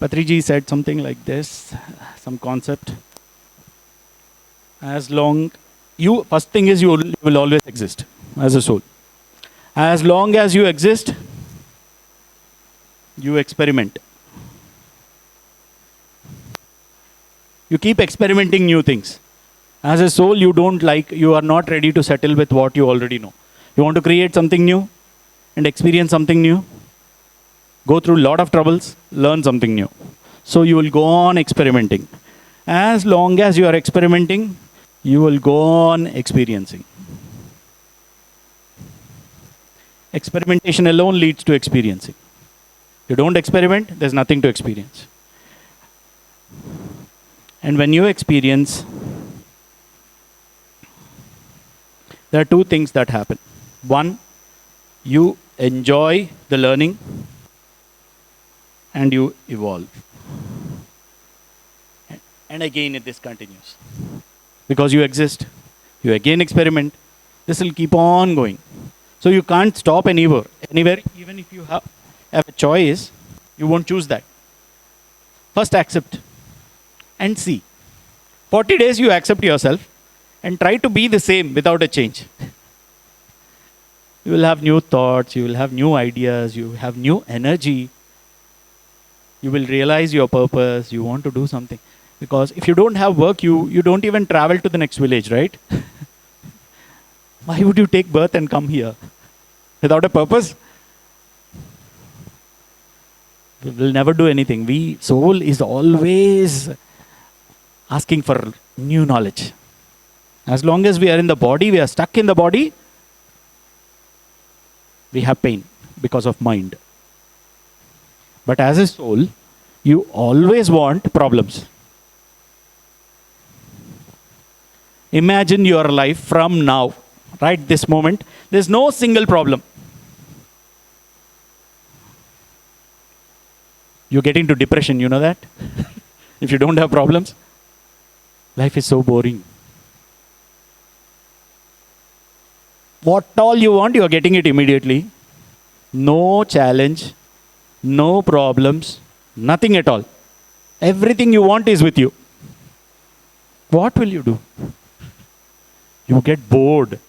Patriji said something like this, some concept. As long first thing is you will always exist as a soul. As long as you exist, you experiment. You keep experimenting new things. As a soul, you are not ready to settle with what you already know. You want to create something new and experience something new. Go through a lot of troubles, learn something new. So you will go on experimenting. As long as you are experimenting, you will go on experiencing. Experimentation alone leads to experiencing. You don't experiment, there's nothing to experience. And when you experience, there are two things that happen. One, you enjoy the learning and you evolve. And again, this continues. Because you exist, you again experiment. This will keep on going. So you can't stop anywhere. Even if you have a choice, you won't choose that. First accept and see. 40 days you accept yourself and try to be the same without a change. You will have new thoughts, you will have new ideas, you have new energy. You will realize your purpose, you want to do something. Because if you don't have work, you don't even travel to the next village, right? Why would you take birth and come here? Without a purpose? We will never do anything. Soul is always asking for new knowledge. As long as we are in the body, we are stuck in the body, we have pain because of mind. But as a soul, you always want problems. Imagine your life from now, right this moment. There's no single problem. You get into depression, you know that? If you don't have problems, life is so boring. What all you want, you are getting it immediately. No challenge, no problems, nothing at all. Everything you want is with you. What will you do? You get bored.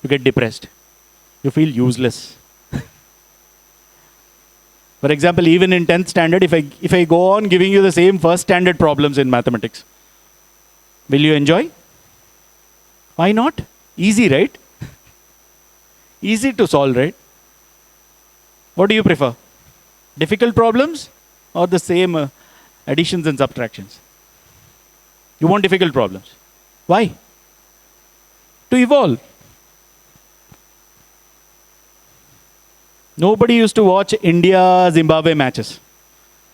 You get depressed. You feel useless. For example, even in 10th standard, if I go on giving you the same first standard problems in mathematics, will you enjoy? Why not? Easy, right? Easy to solve, right? What do you prefer? Difficult problems or the same additions and subtractions? You want difficult problems. Why? To evolve. Nobody used to watch India-Zimbabwe matches.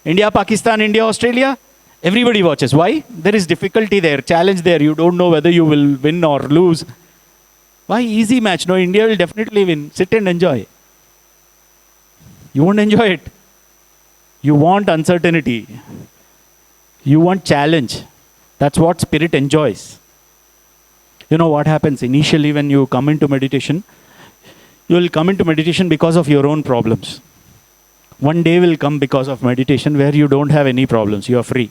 India, Pakistan, India, Australia, everybody watches. Why? There is difficulty there, challenge there. You don't know whether you will win or lose. Why? Easy match. No, India will definitely win. Sit and enjoy. You won't enjoy it. You want uncertainty. You want challenge. That's what spirit enjoys. You know what happens initially when you come into meditation? You will come into meditation because of your own problems. One day will come because of meditation where you don't have any problems. You are free.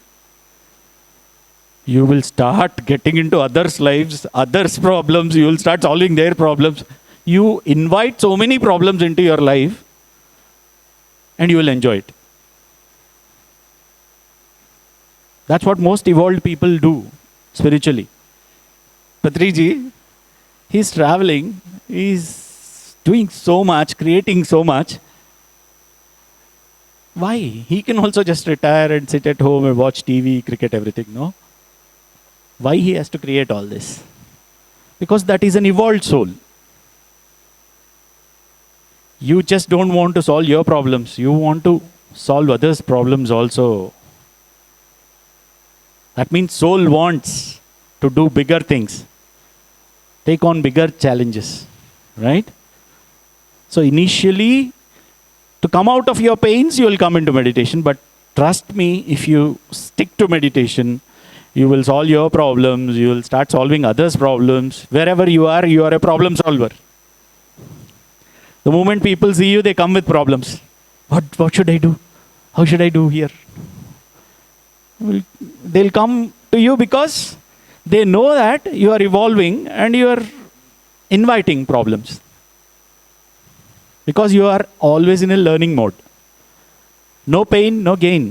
You will start getting into others' lives, others' problems. You will start solving their problems. You invite so many problems into your life and you will enjoy it. That's what most evolved people do spiritually. Patriji, he's traveling, he's doing so much, creating so much. Why? He can also just retire and sit at home and watch TV, cricket, everything, no? Why he has to create all this? Because that is an evolved soul. You just don't want to solve your problems. You want to solve others' problems also. That means soul wants to do bigger things. Take on bigger challenges. Right? So initially, to come out of your pains, you will come into meditation. But trust me, if you stick to meditation, you will solve your problems. You will start solving others' problems. Wherever you are a problem solver. The moment people see you, they come with problems. What should I do? How should I do here? They'll come to you because they know that you are evolving and you are inviting problems. Because you are always in a learning mode. No pain, no gain.